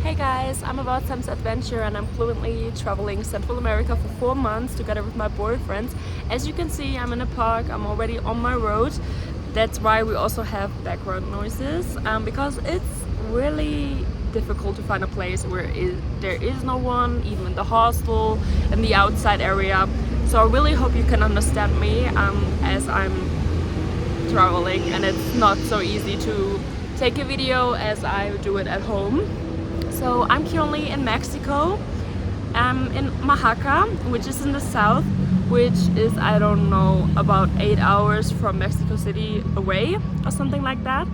Hey guys, I'm Aboutsamsadventures and I'm fluently traveling Central America for 4 months together with my boyfriends. As you can see, I'm in a park, I'm already on my road. That's why we also have background noises, because it's really difficult to find a place where there is no one, even in the hostel, in the outside area. So I really hope you can understand me as I'm traveling, and it's not so easy to take a video as I do it at home. So I'm currently in Mexico, in Oaxaca, which is in the south, which is, I don't know, about 8 hours from Mexico City away or something like that.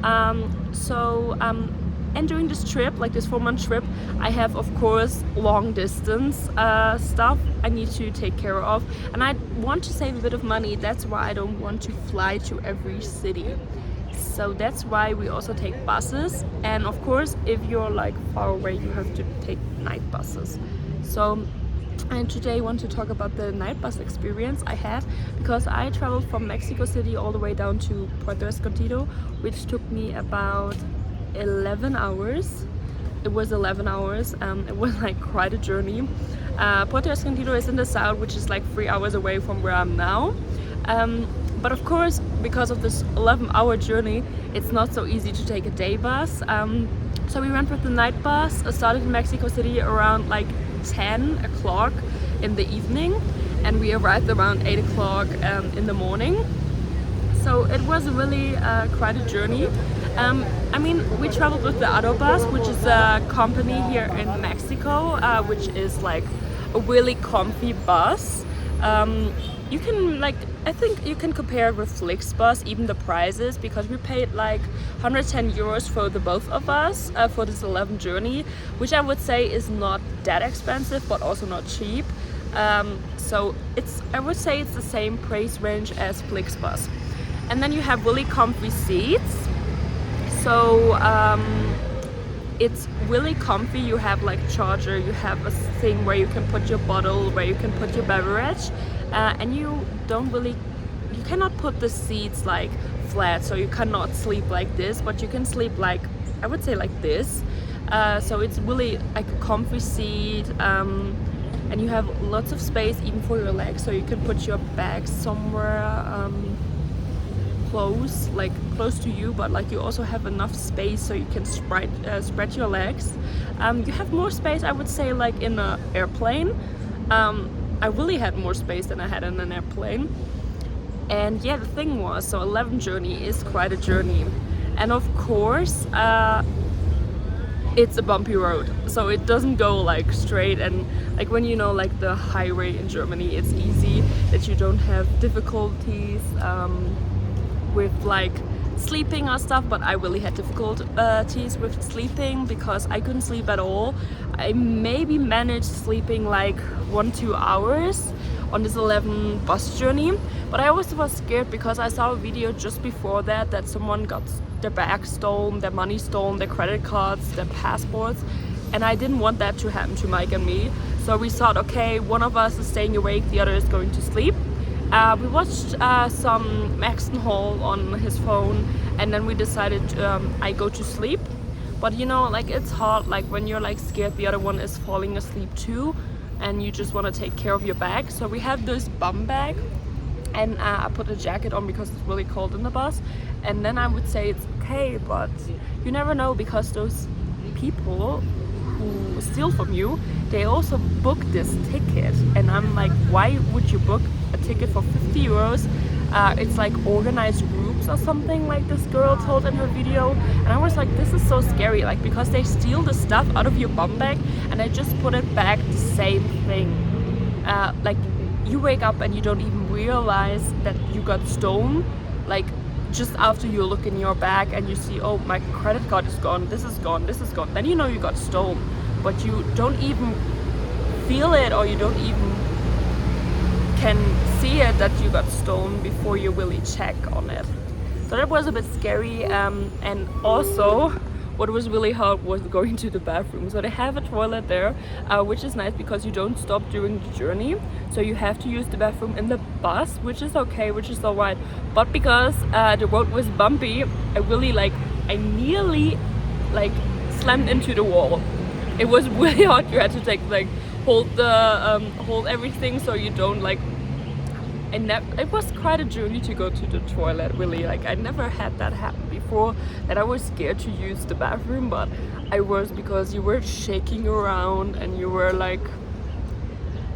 And during this trip, like this 4-month trip, I have of course long distance stuff I need to take care of, and I want to save a bit of money. That's why I don't want to fly to every city. So that's why we also take buses, and of course if you're like far away you have to take night buses. And today I want to talk about the night bus experience I had, because I traveled from Mexico City all the way down to Puerto Escondido, which took me about 11 hours. It was 11 hours. It was like quite a journey. Puerto Escondido is in the south, which is like 3 hours away from where I'm now. But of course, because of this 11-hour journey, it's not so easy to take a day bus. So we went with the night bus. Started in Mexico City around like 10 o'clock in the evening, and we arrived around 8 o'clock in the morning. So it was really quite a journey. I mean, we traveled with the Nightbus, which is a company here in Mexico, which is like a really comfy bus. You can I think you can compare it with Flixbus, even the prices, because we paid like 110 euros for the both of us for this 11 journey, which I would say is not that expensive, but also not cheap. So I would say it's the same price range as Flixbus. And then you have really comfy seats. So it's really comfy. You have like charger, you have a thing where you can put your bottle, where you can put your beverage, and you cannot put the seats like flat, so you cannot sleep like this, but you can sleep like, I would say, like this. So it's really like a comfy seat, and you have lots of space even for your legs, so you can put your bags somewhere close to you, but like you also have enough space so you can spread your legs. You have more space, I would say, like in an airplane. I really had more space than I had in an airplane. And yeah, the thing was, so 11 journey is quite a journey, and of course it's a bumpy road, so it doesn't go like straight. And like when you know like the highway in Germany, it's easy that you don't have difficulties with like sleeping or stuff, but I really had difficulties with sleeping because I couldn't sleep at all. I maybe managed sleeping like 1-2 hours on this 11 bus journey, but I also was scared because I saw a video just before that someone got their bags stolen, their money stolen, their credit cards, their passports, and I didn't want that to happen to Mike and me. So we thought, okay, one of us is staying awake, the other is going to sleep. We watched some Maxton Hall on his phone, and then we decided I go to sleep. But you know, like it's hard, like when you're like scared the other one is falling asleep too, and you just want to take care of your bag. So we have this bum bag, and I put a jacket on because it's really cold in the bus. And then I would say it's okay, but you never know, because those people who steal from you, they also book this ticket. And I'm like, why would you book a ticket for 50 euros? It's like organized groups or something, like this girl told in her video. And I was like, this is so scary, like because they steal the stuff out of your bum bag and they just put it back the same thing. Like you wake up and you don't even realize that you got stolen, like just after you look in your bag and you see, oh, my credit card is gone, this is gone, this is gone, then you know you got stolen, but you don't even feel it, or you don't even can see it that you got stolen before you really check on it. So that was a bit scary, and also what was really hard was going to the bathroom. So they have a toilet there, which is nice because you don't stop during the journey, so you have to use the bathroom in the bus, which is okay, which is alright. But because the road was bumpy, I nearly slammed into the wall. It was really hard. You had to take like hold everything so you don't like. It was quite a journey to go to the toilet, really. Like, I never had that happen before, that I was scared to use the bathroom, but I was, because you were shaking around and you were like,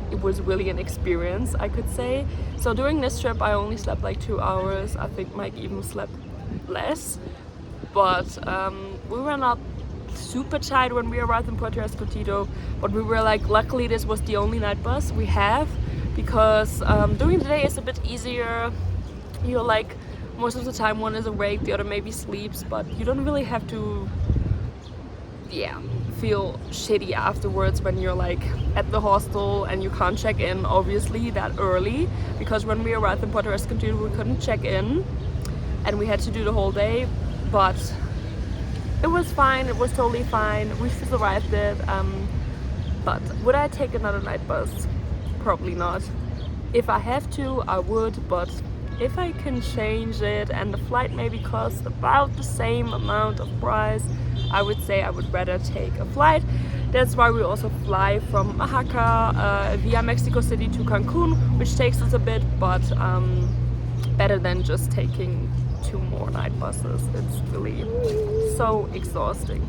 it was really an experience, I could say. So during this trip I only slept like 2 hours. I think Mike even slept less, but we were not super tired when we arrived in Puerto Escondido, but we were like, luckily this was the only night bus we have, because during the day it's a bit easier. You're like, most of the time one is awake, the other maybe sleeps, but you don't really have to feel shitty afterwards when you're like at the hostel and you can't check in obviously that early, because when we arrived in Puerto Escondido we couldn't check in and we had to do the whole day. But it was fine, it was totally fine, we survived it. But would I take another night bus? Probably not. If I have to, I would, but if I can change it and the flight maybe costs about the same amount of price, I would say I would rather take a flight. That's why we also fly from Oaxaca via Mexico City to Cancun, which takes us a bit, but better than just taking 2 more night buses. It's really so exhausting.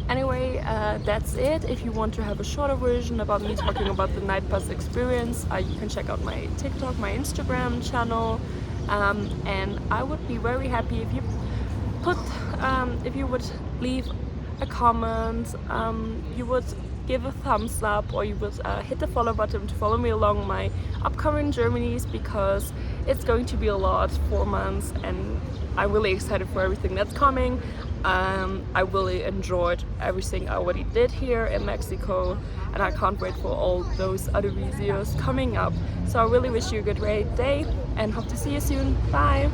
Anyway, that's it. If you want to have a shorter version about me talking about the night bus experience, you can check out my TikTok, my Instagram channel, and I would be very happy if you if you would leave a comment, you would give a thumbs up, or you would hit the follow button to follow me along my upcoming journeys, because it's going to be a lot, 4 months, and I'm really excited for everything that's coming. I really enjoyed everything I already did here in Mexico, and I can't wait for all those other videos coming up. So I really wish you a great day and hope to see you soon. Bye!